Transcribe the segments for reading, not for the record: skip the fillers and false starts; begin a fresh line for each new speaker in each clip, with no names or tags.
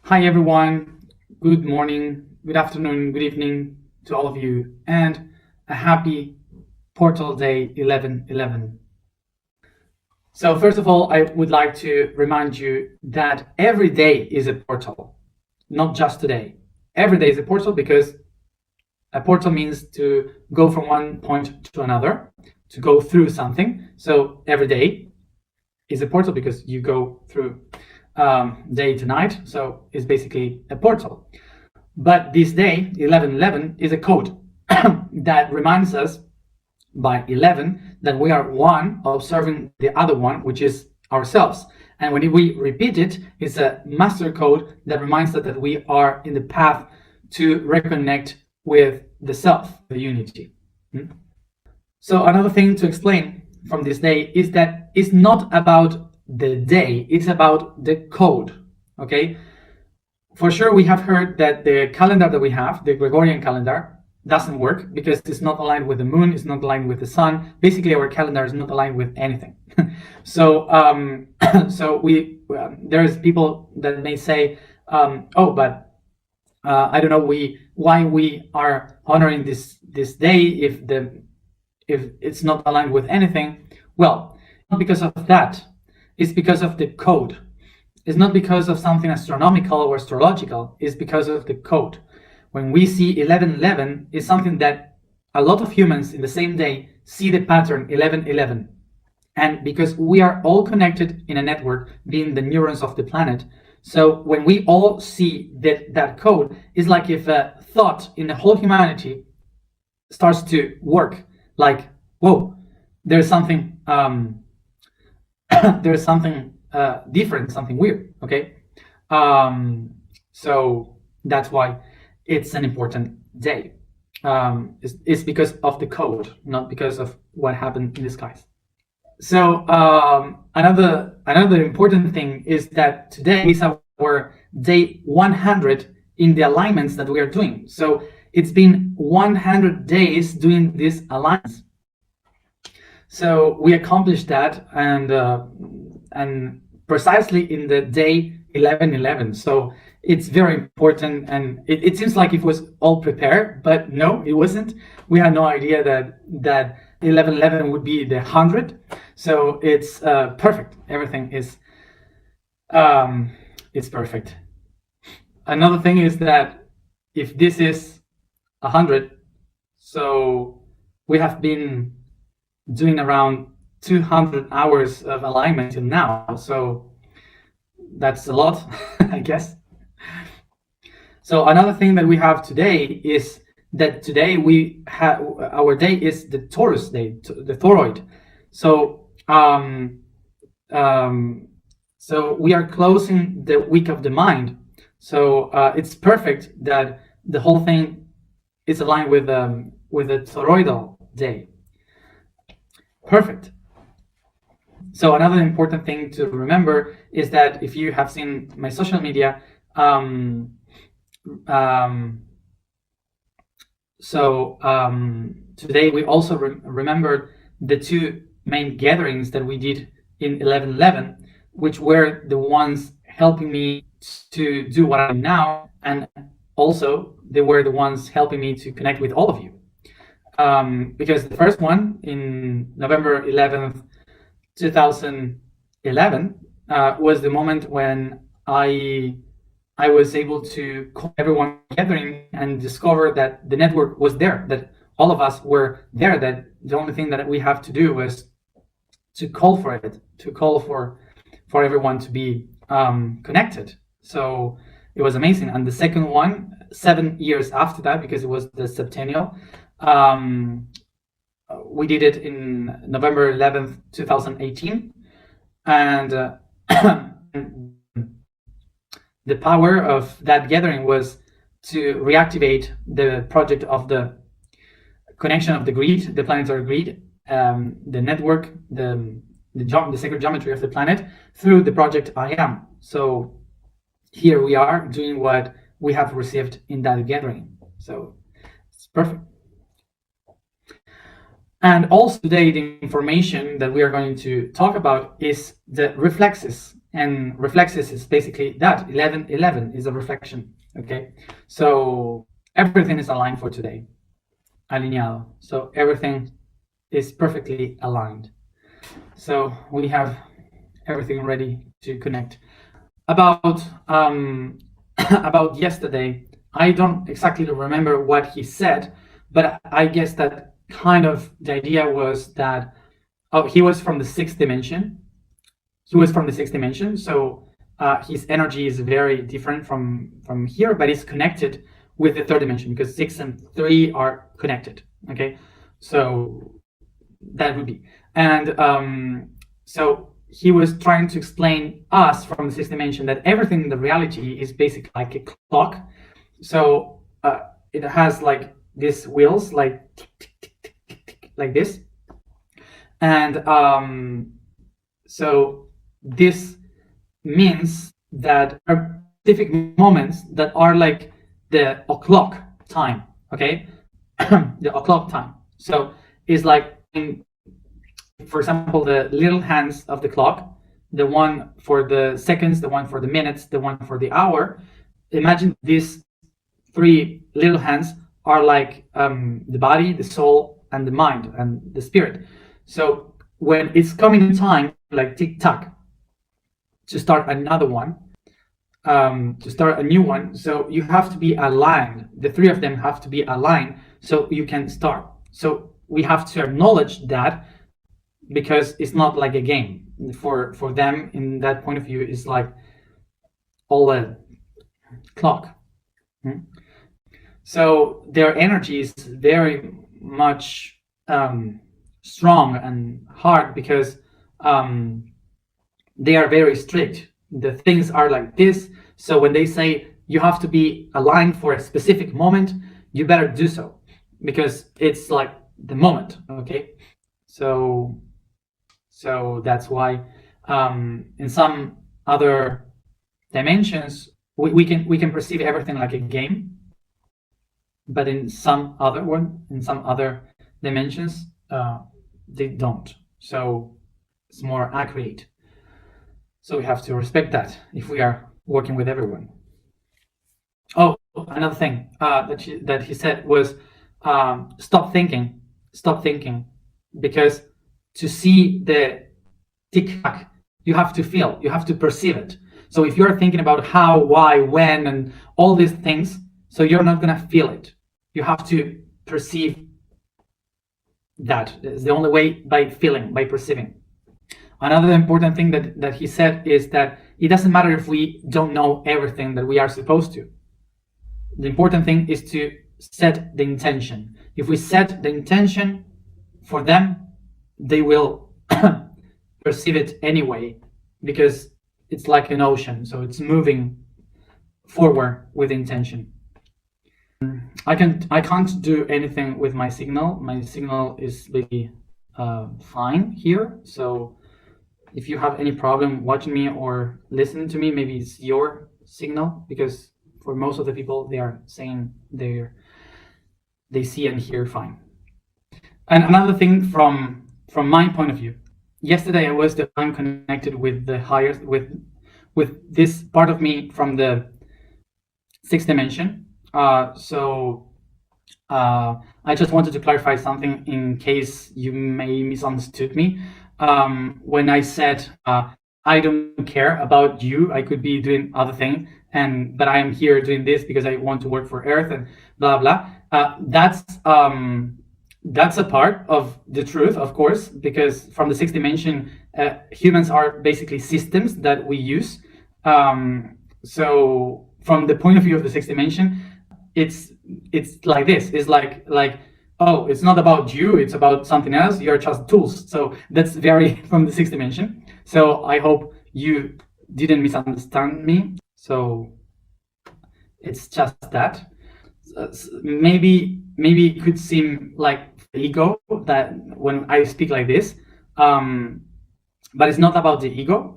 Hi everyone, good morning, good afternoon, good evening to all of you, and a happy Portal Day 11/11. So first of all, I would like to remind you that every day is a portal, not just today. Every day is a portal because a portal means to go from one point to another, to go through something. So every day is a portal because you go through day to night, so it's basically a portal. But this day, 11/11, is a code that reminds us by 11 that we are one observing the other one, which is ourselves. And when we repeat it, it's a master code that reminds us that we are in the path to reconnect with the self, the unity. So another thing to explain from this day is that it's not about the day, it's about the code, okay? For sure, we have heard that the calendar that we have, the Gregorian calendar, doesn't work because it's not aligned with the moon, it's not aligned with the sun. Basically, our calendar is not aligned with anything. So there's people that may say, but I don't know why we are honoring this day if it's not aligned with anything. Well, not because of that. It's because of the code. It's not because of something astronomical or astrological. It's because of the code. When we see 11/11, it's something that a lot of humans in the same day see the pattern 11/11. And because we are all connected in a network, being the neurons of the planet, so when we all see that code, it's like if a thought in the whole humanity starts to work. Like, whoa, there's something there's something different, something weird. Okay, so that's why it's an important day. It's because of the code, not because of what happened in the skies. So another important thing is that today is our day 100 in the alignments that we are doing. So it's been 100 days doing this alignments. So we accomplished that, and precisely in the day 11/11. So it's very important, and it seems like it was all prepared, but no, it wasn't. We had no idea that 11/11 would be the 100. So it's perfect. Everything is it's perfect. Another thing is that if this is 100, so we have been doing around 200 hours of alignment till now. So that's a lot, I guess. So another thing that we have today is that today we have our day is the Taurus day, the Thoroid. So so we are closing the week of the mind. So it's perfect that the whole thing is aligned with a toroidal day. Perfect. So another important thing to remember is that if you have seen my social media, today we also remembered the two main gatherings that we did in 11/11, which were the ones helping me to do what I'm now, and also they were the ones helping me to connect with all of you. Because the first one in November 11th, 2011 was the moment when I was able to call everyone gathering and discover that the network was there, that all of us were there, that the only thing that we have to do was to call for it, to call for everyone to be connected. So it was amazing. And the second one, 7 years after that, because it was the septennial, we did it in November 11th, 2018. And the power of that gathering was to reactivate the project of the connection of the grid, the planetary grid, the network, the sacred geometry of the planet through the project I Am. So here we are doing what we have received in that gathering. So it's perfect. And also today, the information that we are going to talk about is the reflexes. and reflexes is basically that. 11 is a reflection. Okay, so everything is aligned for today. Alineado. So everything is perfectly aligned. So we have everything ready to connect. About about yesterday, I don't exactly remember what he said, but I guess that kind of the idea was that he was from the sixth dimension. So his energy is very different from here, but it's connected with the third dimension because 6 and 3 are connected. Okay, so that would be, and so he was trying to explain us from the sixth dimension that everything in the reality is basically like a clock. So it has like these wheels, like tick, tick, tick, tick, tick, tick, like this, and so this means that there are specific moments that are like the o'clock time. Okay, the o'clock time. So it's like, for example, the little hands of the clock, the one for the seconds, the one for the minutes, the one for the hour. Imagine these 3 little hands are like the body, the soul, and the mind, and the spirit. So when it's coming time, like tick-tock, to start another one, to start a new one, so you have to be aligned. The 3 of them have to be aligned so you can start. So we have to acknowledge that, because it's not like a game. For them, in that point of view, it's like all a clock. So their energy is very much strong and hard, because they are very strict. The things are like this. So when they say you have to be aligned for a specific moment, you better do so, because it's like the moment. Okay, so that's why in some other dimensions we can perceive everything like a game, but in some other dimensions they don't. So it's more accurate. So we have to respect that if we are working with everyone. Oh, another thing that he said was stop thinking, because to see the tick-tock, you have to feel, you have to perceive it. So if you're thinking about how, why, when, and all these things, so you're not going to feel it. You have to perceive that. It's the only way, by feeling, by perceiving. Another important thing that he said is that it doesn't matter if we don't know everything that we are supposed to. The important thing is to set the intention. If we set the intention for them, they will perceive it anyway, because it's like an ocean, so it's moving forward with intention. I can't do anything with my signal. My signal is really fine here, so if you have any problem watching me or listening to me, maybe it's your signal, because for most of the people, they are saying they see and hear fine. And another thing from my point of view, yesterday I was the time connected with the higher, with this part of me from the sixth dimension. So I just wanted to clarify something in case you may misunderstood me. When I said I don't care about you, I could be doing other things, but I am here doing this because I want to work for Earth and blah blah. That's a part of the truth, of course, because from the sixth dimension, humans are basically systems that we use. So from the point of view of the sixth dimension, it's like this. It's like oh, it's not about you, it's about something else. You're just tools. So that's very from the sixth dimension. So I hope you didn't misunderstand me. So it's just that. Maybe it could seem like ego that when I speak like this, but it's not about the ego.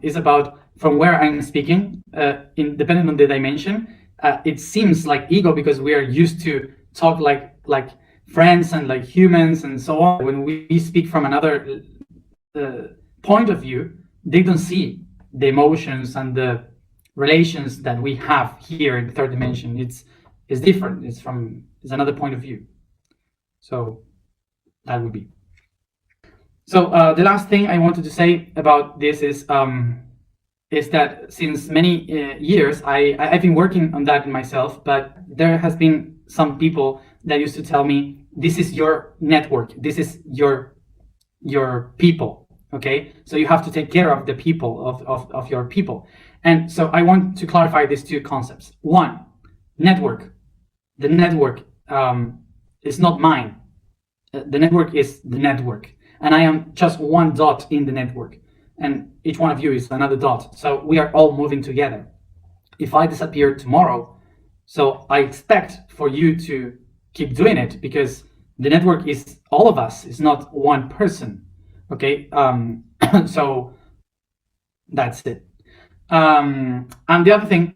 It's about from where I'm speaking, depending on the dimension. It seems like ego because we are used to talk like friends and like humans and so on. When we speak from another point of view, they don't see the emotions and the relations that we have here in the third dimension. It's different. It's another point of view. So that would be. So the last thing I wanted to say about this is that since many years I've been working on that myself, but there has been some people that used to tell me, this is your network, this is your people, okay? So you have to take care of the people, of your people. And so I want to clarify these two concepts. One, network. The network is not mine. The network is the network. And I am just one dot in the network. And each one of you is another dot. So we are all moving together. If I disappear tomorrow, so I expect for you to keep doing it, because the network is all of us. It's not one person. Okay. So that's it. And the other thing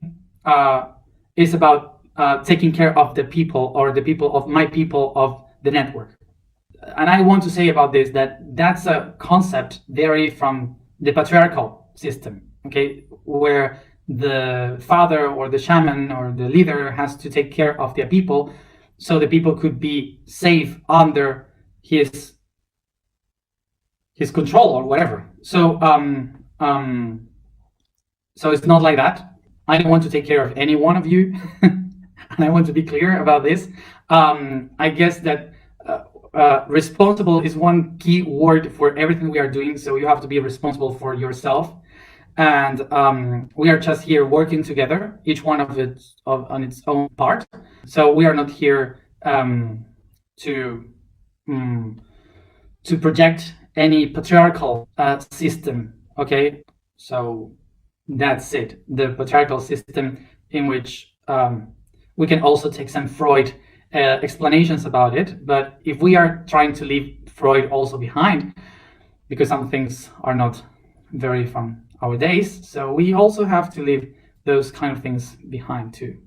is about taking care of the people, or the people of my people of the network. And I want to say about this that that's a concept very from the patriarchal system, okay, where the father or the shaman or the leader has to take care of their people, so the people could be safe under his control or whatever. So so it's not like that. I don't want to take care of any one of you, and I want to be clear about this. I guess that responsible is one key word for everything we are doing. So you have to be responsible for yourself, and we are just here working together, each one of it on its own part. So we are not here to project any patriarchal system. Okay, so that's it. The patriarchal system, in which we can also take some Freud explanations about it, but if we are trying to leave Freud also behind, because some things are not very from our days, so we also have to leave those kind of things behind too.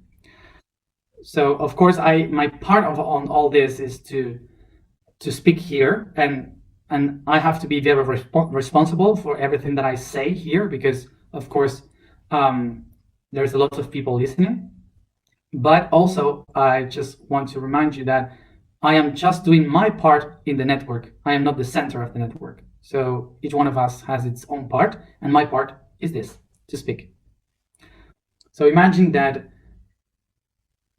So of course my part on all this is to speak here, and I have to be very responsible for everything that I say here, because of course there's a lot of people listening. But also, I just want to remind you that I am just doing my part in the network. I am not the center of the network. So each one of us has its own part, and my part is this, to speak. So imagine that,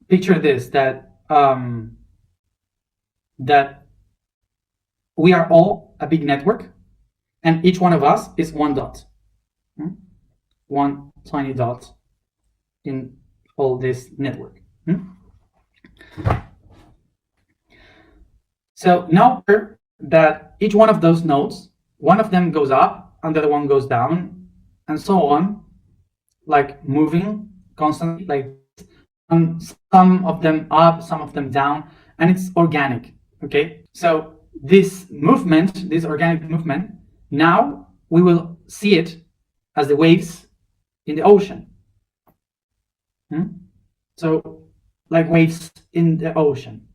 picture this, that that we are all a big network, and each one of us is one dot, one tiny dot in all this network. So now that each one of those nodes, one of them goes up and the other one goes down, and so on, like moving constantly, like some of them up, some of them down, and it's organic. Okay, so this movement, this organic movement, now we will see it as the waves in the ocean. So like waves in the ocean.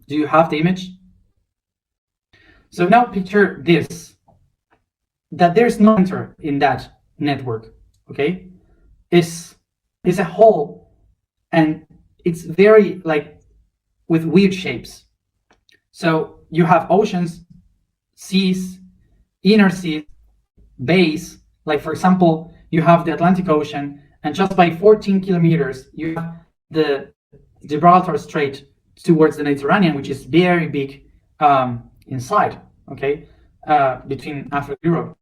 Do you have the image? So now picture this, that there's no center in that network. Okay, it's a hole, and it's very like with weird shapes. So you have oceans, seas, inner seas, bays. Like for example, you have the Atlantic Ocean, and just by 14 kilometers, you have the Gibraltar Strait towards the Mediterranean, which is very big inside, okay, between Africa and Europe.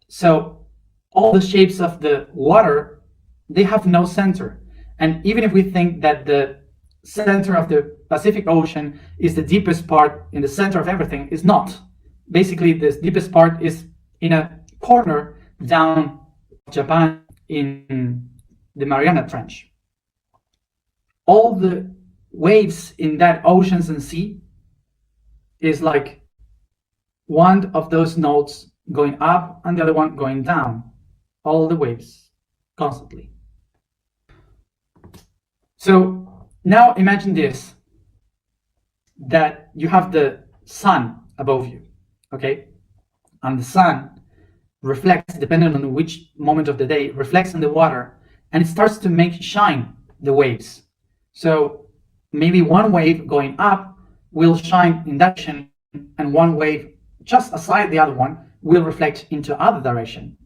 So all the shapes of the water, they have no center. And even if we think that the center of the Pacific Ocean is the deepest part in the center of everything, it's not. Basically, the deepest part is in a corner down Japan, in the Mariana Trench. All the waves in that oceans and sea is like one of those nodes going up and the other one going down. All the waves constantly. So now imagine this, that you have the sun above you, okay? And the sun reflects, depending on which moment of the day, reflects in the water, and it starts to make shine the waves. So maybe one wave going up will shine in that direction, and one wave just aside the other one will reflect into other direction.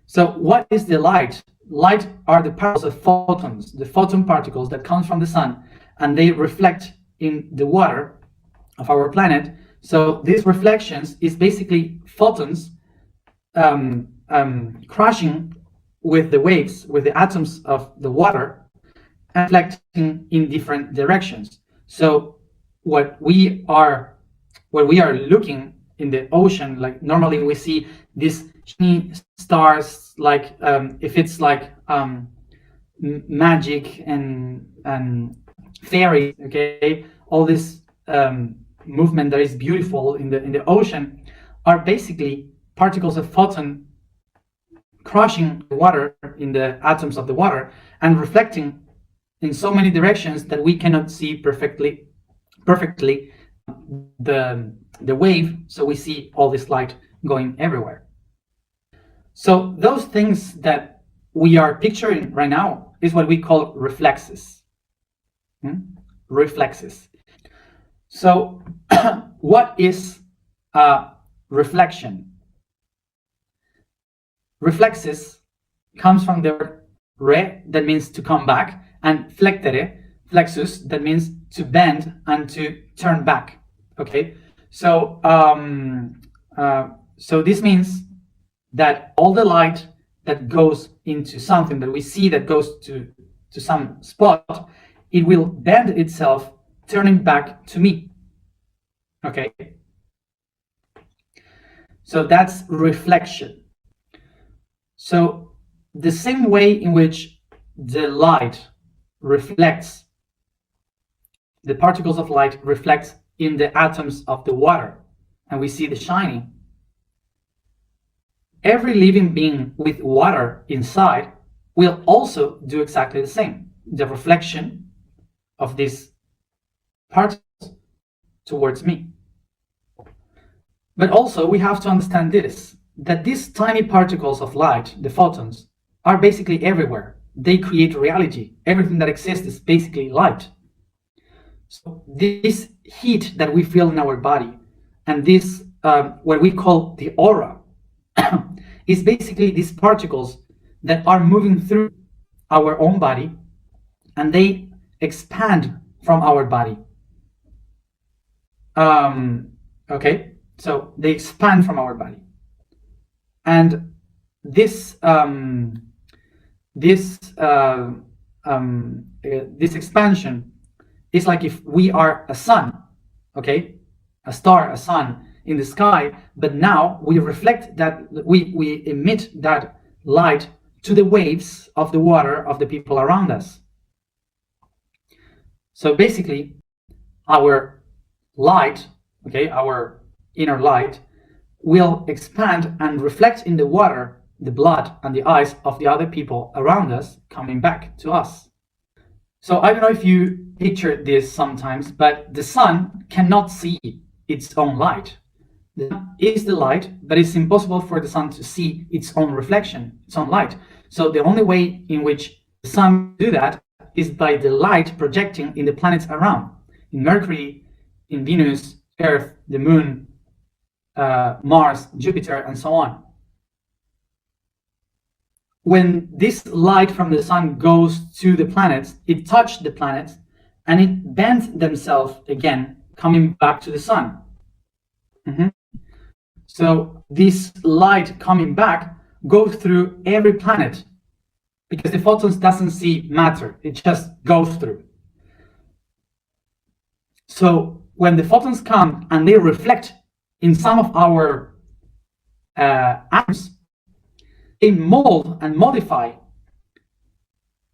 So what is the light? Light are the particles of photons, the photon particles that come from the sun, and they reflect in the water of our planet. So these reflections is basically photons crashing with the waves, with the atoms of the water, and reflecting in different directions. So what we are looking in the ocean, like normally we see these shiny stars, like if it's like magic and fairy, okay, all this movement that is beautiful in the ocean are basically particles of photon crushing the water in the atoms of the water and reflecting in so many directions that we cannot see perfectly the wave, so we see all this light going everywhere. So those things that we are picturing right now is what we call reflexes. Reflexes. So what is a reflection? Reflexes comes from the word re, that means to come back, and flectere, flexus, that means to bend and to turn back. Okay, so so this means that all the light that goes into something that we see that goes to some spot, it will bend itself, turning back to me. Okay, so that's reflection. So the same way in which the light reflects, the particles of light reflect in the atoms of the water, and we see the shining. Every living being with water inside will also do exactly the same. The reflection of these particles towards me. But also we have to understand this, that these tiny particles of light, the photons, are basically everywhere. They create reality. Everything that exists is basically light. So this heat that we feel in our body, and this what we call the aura, is basically these particles that are moving through our own body, and they expand from our body. Okay, so they expand from our body, and this expansion is like if we are a sun, okay, a star, a sun in the sky, but now we reflect that, we emit that light to the waves of the water of the people around us. So basically our light, okay, our inner light will expand and reflect in the water, the blood and the eyes of the other people around us, coming back to us. So I don't know if you picture this sometimes, but the sun cannot see its own light. The sun is the light, but it's impossible for the sun to see its own reflection, its own light. So the only way in which the sun do that is by the light projecting in the planets around, in Mercury, in Venus, Earth, the Moon, Mars, Jupiter, and so on. When this light from the sun goes to the planets, it touches the planets and it bends themselves again, coming back to the sun. So this light coming back goes through every planet, because the photons doesn't see matter, it just goes through. So when the photons come and they reflect in some of our atoms, they mold and modify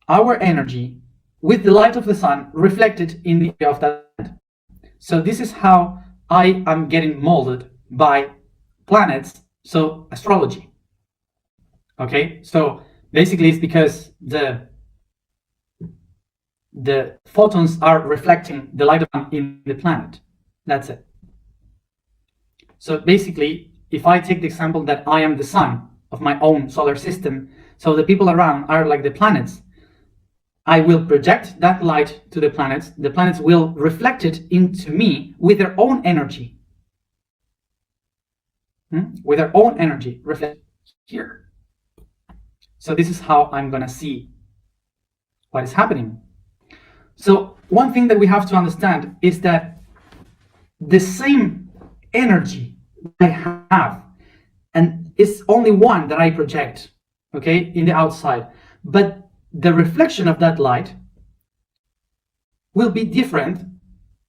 our energy with the light of the sun reflected in the of that. So this is how I am getting molded by planets, so astrology. Okay, so basically it's because the photons are reflecting the light in the planet. That's it. So basically if I take the example that I am the sun of my own solar system, so the people around are like the planets, I will project that light to the planets will reflect it into me with their own energy. With their own energy, reflect here. So this is how I'm gonna see what is happening. So one thing that we have to understand is that the same energy I have, and it's only one that I project, okay, in the outside, but the reflection of that light will be different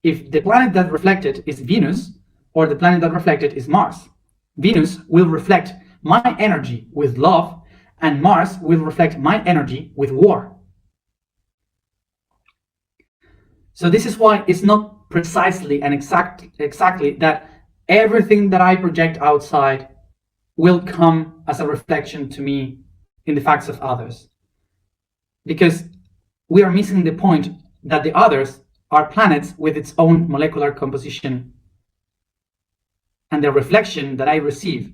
if the planet that reflected is Venus or the planet that reflected is Mars. Venus will reflect my energy with love, and Mars will reflect my energy with war. So this is why it's not precisely and exactly that everything that I project outside will come as a reflection to me in the facts of others. Because we are missing the point that the others are planets with its own molecular composition, and the reflection that I receive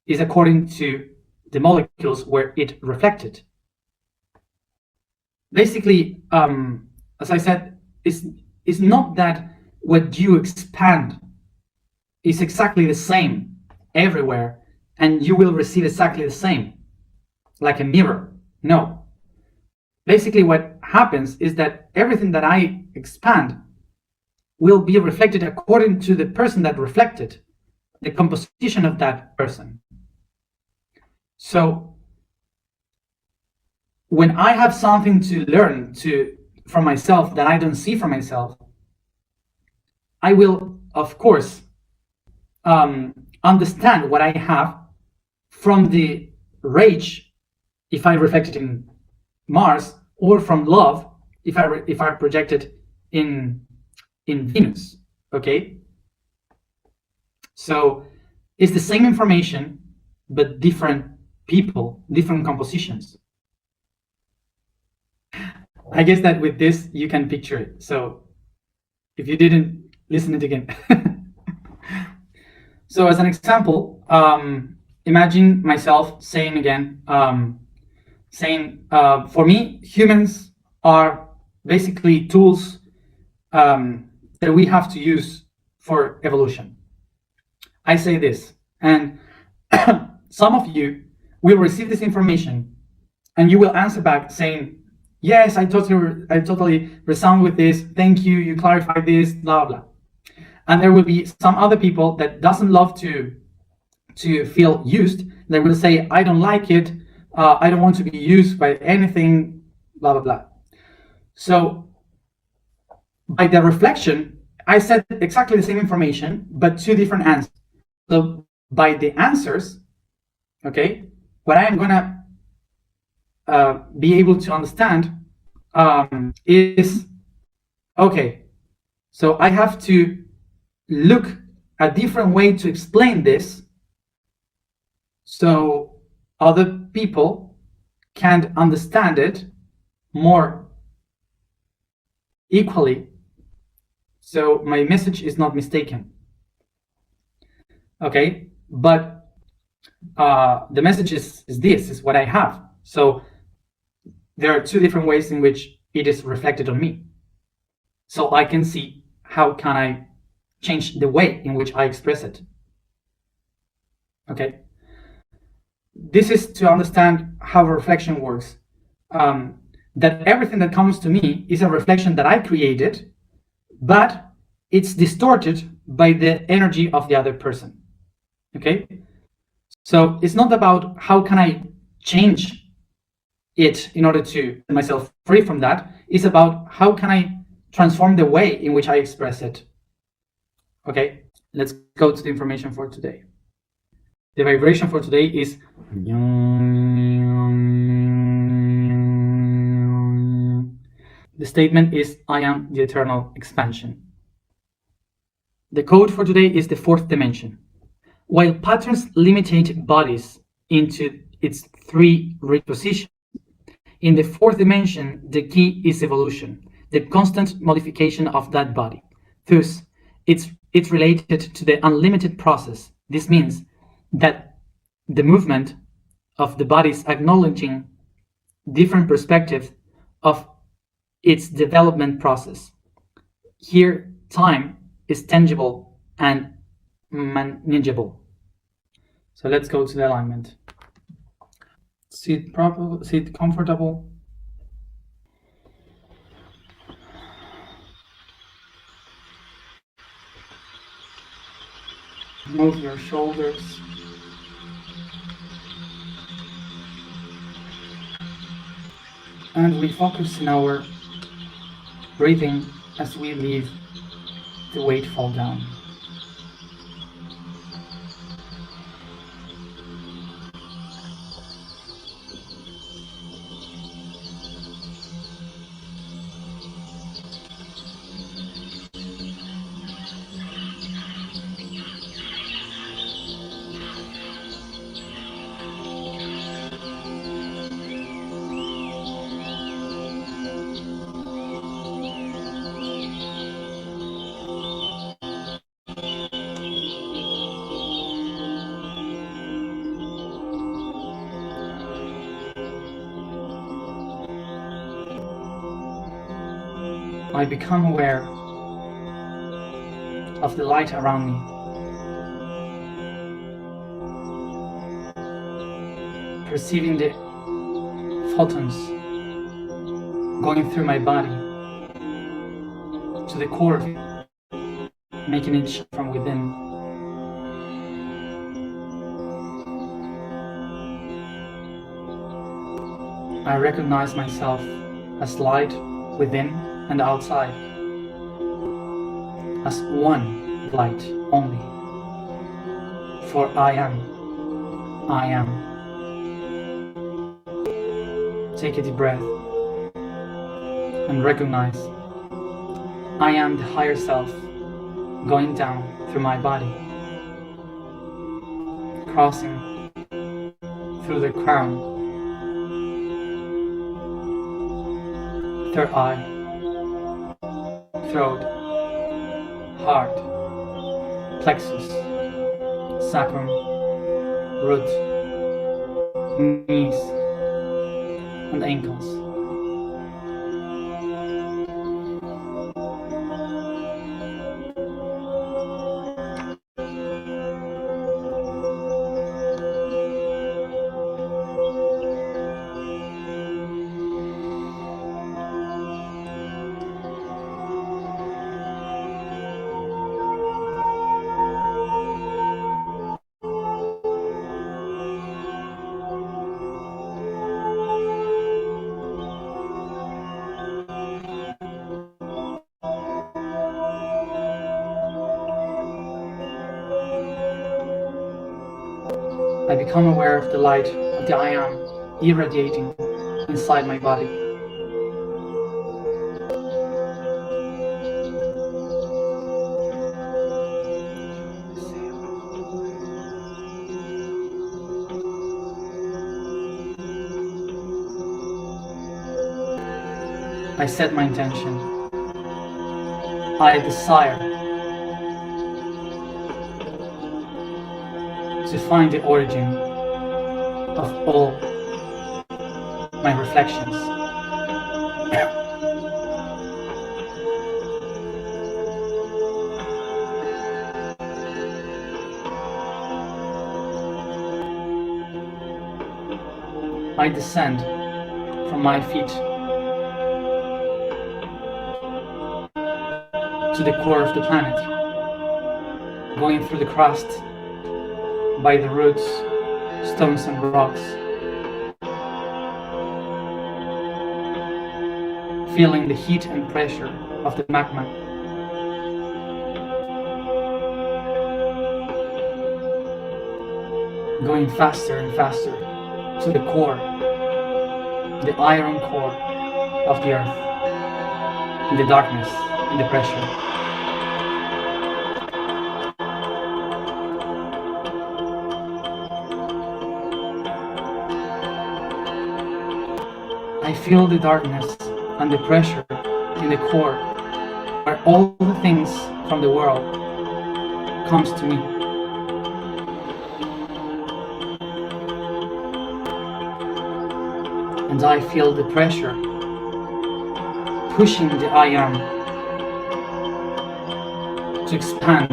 is according to the molecules where it reflected. Basically, as I said, it's not that what you expand is exactly the same everywhere and you will receive exactly the same, like a mirror. No. Basically, what happens is that everything that I expand will be reflected according to the person that reflected, the composition of that person. So when I have something to learn from myself that I don't see from myself, I will, of course, understand what I have from the rage if I reflect it in Mars, or from love if I project it in Venus. Okay, so it's the same information but different people, different compositions. I guess that with this you can picture it. So if you didn't, listen it again. So as an example, imagine myself saying again, for me, humans are basically tools that we have to use for evolution. I say this, and some of you will receive this information and you will answer back saying, yes, I totally resound with this, thank you, you clarified this, blah blah. And there will be some other people that doesn't love to feel used. They will say, I don't like it, I don't want to be used by anything, blah blah blah. So by the reflection, I said exactly the same information but two different answers. So by the answers, okay, what I am gonna be able to understand is, okay, so I have to look a different way to explain this so other people can understand it more equally, so my message is not mistaken. Okay, but the message is this, is what I have. So there are two different ways in which it is reflected on me. So I can see how can I change the way in which I express it. Okay, this is to understand how reflection works. That everything that comes to me is a reflection that I created, but it's distorted by the energy of the other person. Okay, so it's not about how can I change it in order to set myself free from that. It's about how can I transform the way in which I express it. Okay, let's go to the information for today. The vibration for today is the statement is, I am the eternal expansion. The code for today is the fourth dimension. While patterns limitate bodies into its three positions, in the fourth dimension, the key is evolution, the constant modification of that body. Thus, it's related to the unlimited process. This means that the movement of the body is acknowledging different perspectives of its development process. Here, time is tangible and manageable. So let's go to the alignment. Sit proper, sit comfortable. Move your shoulders. And we focus in our breathing as we leave the weight fall down. I become aware of the light around me, perceiving the photons going through my body to the core of it, making it shine from within. I recognize myself as light within and outside, as one light only. For I am. Take a deep breath and recognize I am the higher self going down through my body, crossing through the crown, third eye, throat, heart, plexus, sacrum, root, knees, and ankles. I become aware of the light of the I am irradiating inside my body. I set my intention. I desire to find the origin of all my reflections. I descend from my feet to the core of the planet, going through the crust by the roots, stones and rocks, feeling the heat and pressure of the magma, going faster and faster to the core, the iron core of the earth, in the darkness, in the pressure. I feel the darkness and the pressure in the core, where all the things from the world comes to me. and I feel the pressure pushing the I am to expand.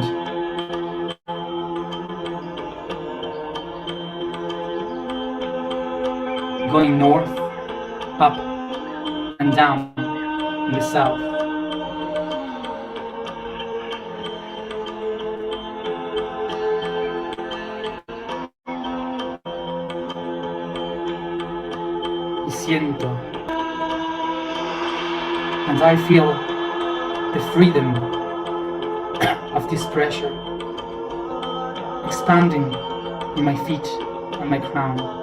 Going north, up, and down in the south. Y siento, and I feel the freedom of this pressure expanding in my feet and my crown.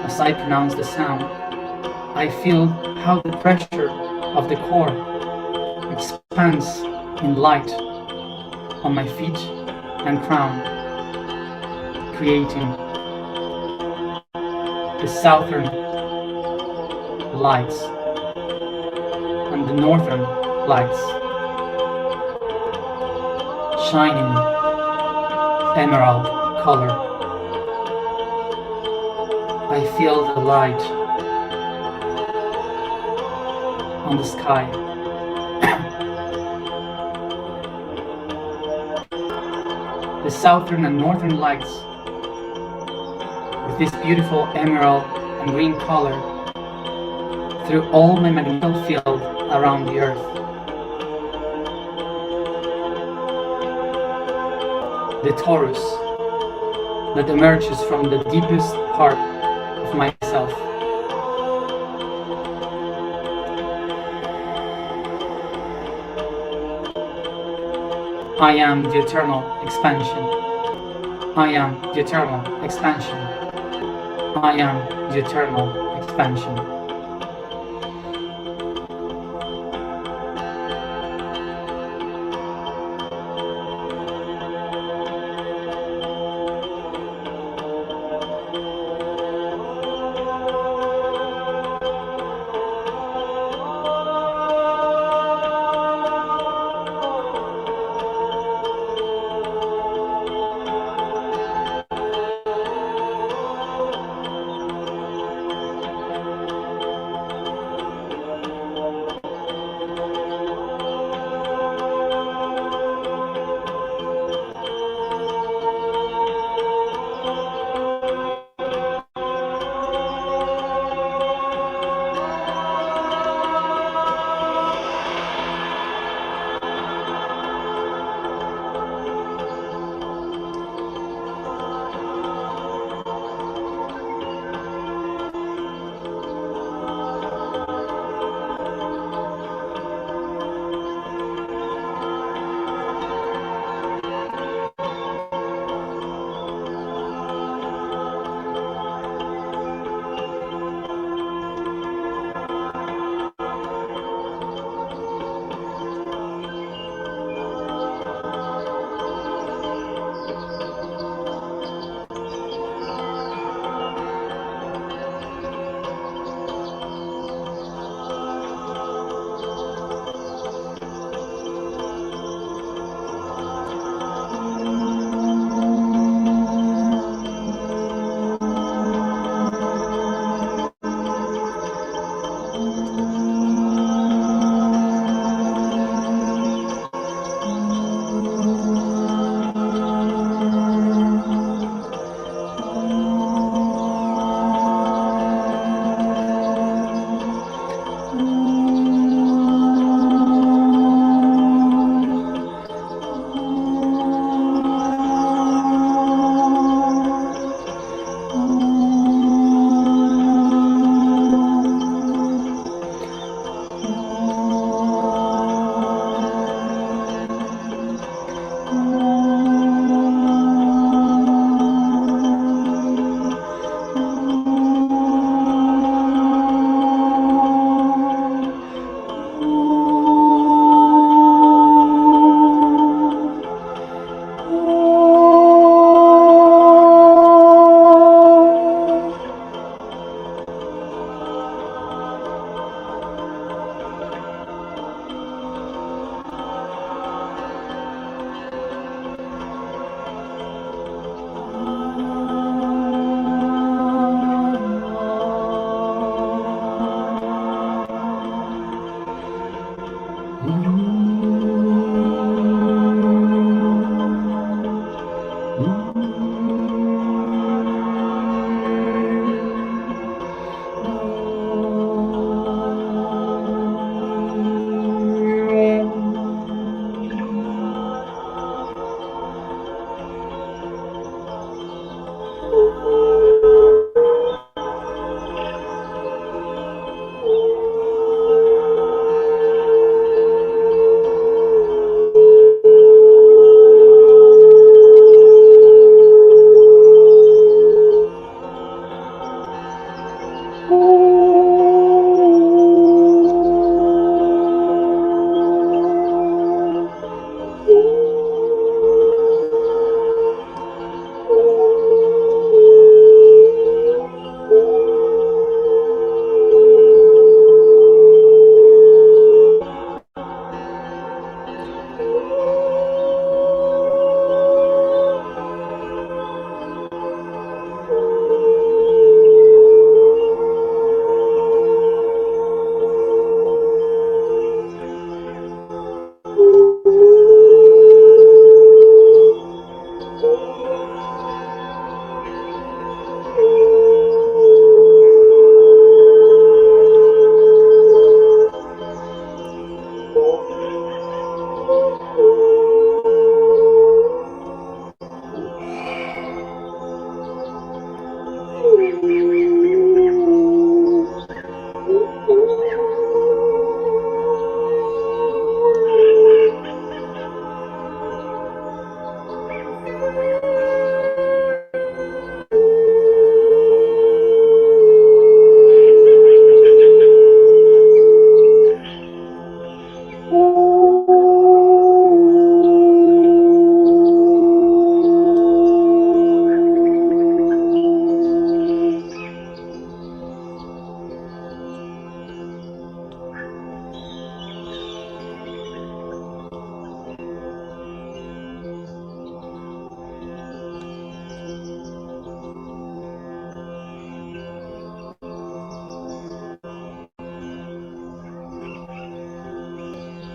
As I pronounce the sound, I feel how the pressure of the core expands in light on my feet and crown, creating the southern lights and the northern lights, shining emerald color. I feel the light on the sky. The southern and northern lights with this beautiful emerald and green color through all my magnetic field around the earth. The Taurus that emerges from the deepest part of myself. I am the eternal expansion. I am the eternal expansion. I am the eternal expansion.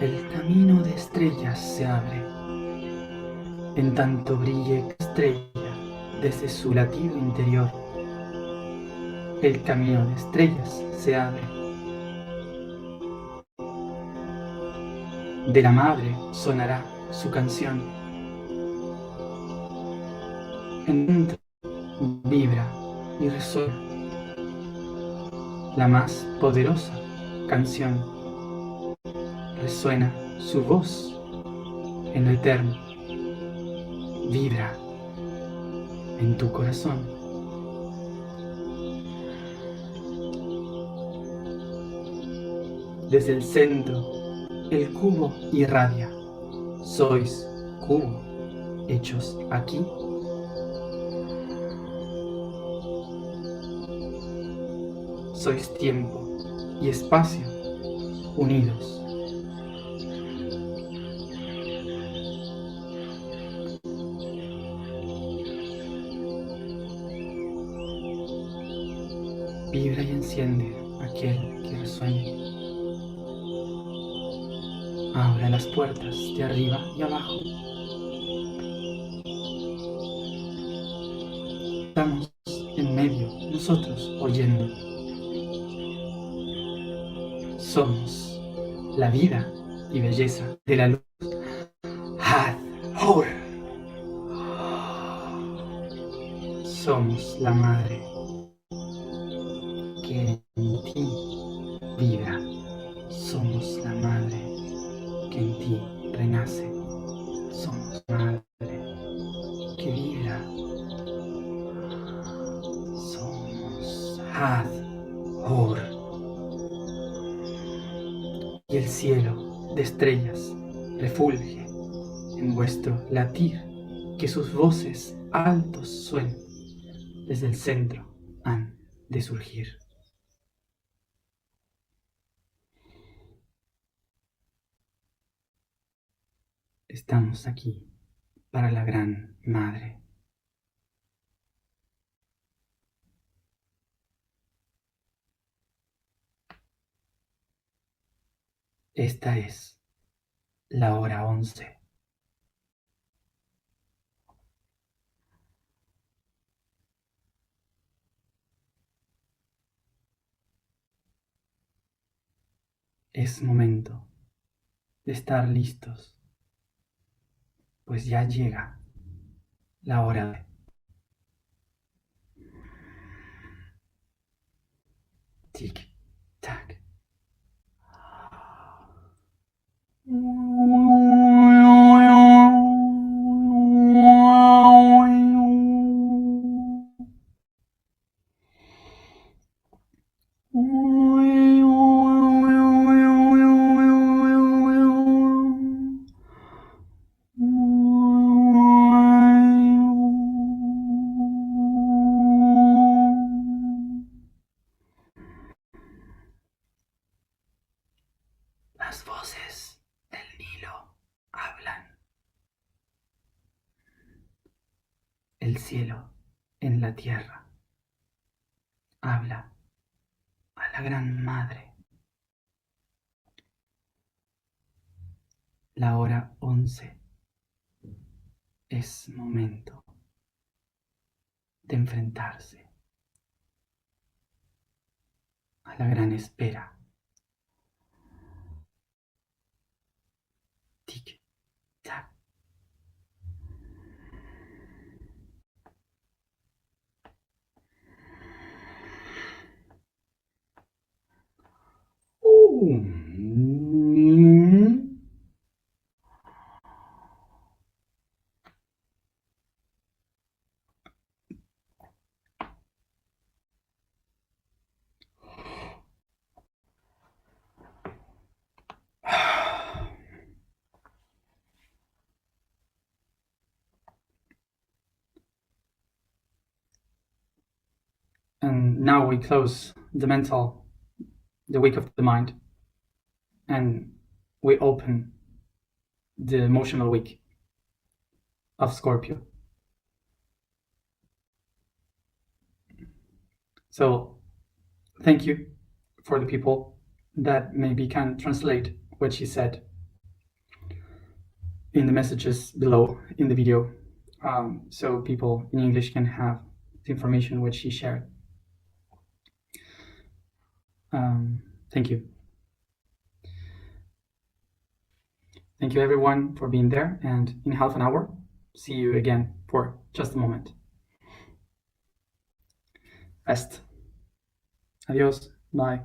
El camino de estrellas se abre, en tanto brille estrella desde su latido interior. El camino de estrellas se abre. De la madre sonará su canción. En dentro vibra y resuena la más poderosa canción. Resuena su voz en lo eterno. Vibra en tu corazón. Desde el centro, el cubo irradia. Sois cubo, hechos aquí. Sois tiempo y espacio unidos. Vibra y enciende aquel que resuene. Abre las puertas de arriba y abajo. Estamos en medio, nosotros oyendo. Somos la vida y belleza de la luz. Hathor. Somos la madre que en ti vibra. Somos la madre que en ti renace. Somos madre que vibra. Somos Hathor. Y el cielo de estrellas refulge en vuestro latir, que sus voces altos suenen. Desde el centro han de surgir. Estamos aquí para la gran madre. Esta es la hora 11. Es momento de estar listos, pues ya llega la hora de tic-tac. Las voces del Nilo hablan. El cielo en la tierra habla a la gran madre. La hora 11 es momento de enfrentarse a la gran espera. Tic, tac. And now we close the week of the mind, and we open the emotional week of Scorpio. So thank you for the people that maybe can translate what she said in the messages below in the video, so people in English can have the information which he shared. Thank you. Thank you everyone for being there, and in half an hour, see you again for just a moment. Rest. Adios. Bye.